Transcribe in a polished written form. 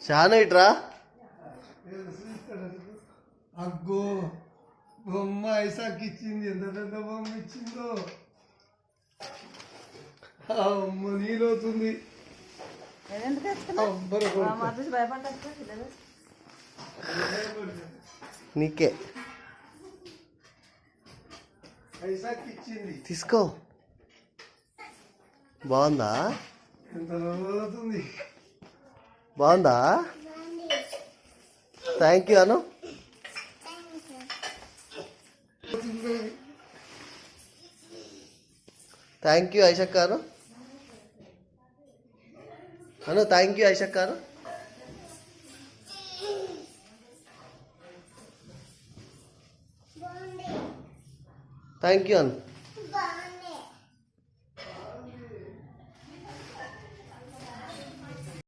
చాలా ఇట్రా. అగ్గో బొమ్మ ఐసాకి ఇచ్చింది. ఎంత పెద్ద బొమ్మ ఇచ్చిందో. అమ్మ నీళ్ళవుతుంది. నీకే ఐసాకి ఇచ్చింది. తీసుకో. బాగుందా? ఎంత రోజవుతుంది. బాగుందా? Thank you Anu. Thank you ఐషక్క అను. అను థ్యాంక్ యూ ఐషక్క అను. Thank you Anu.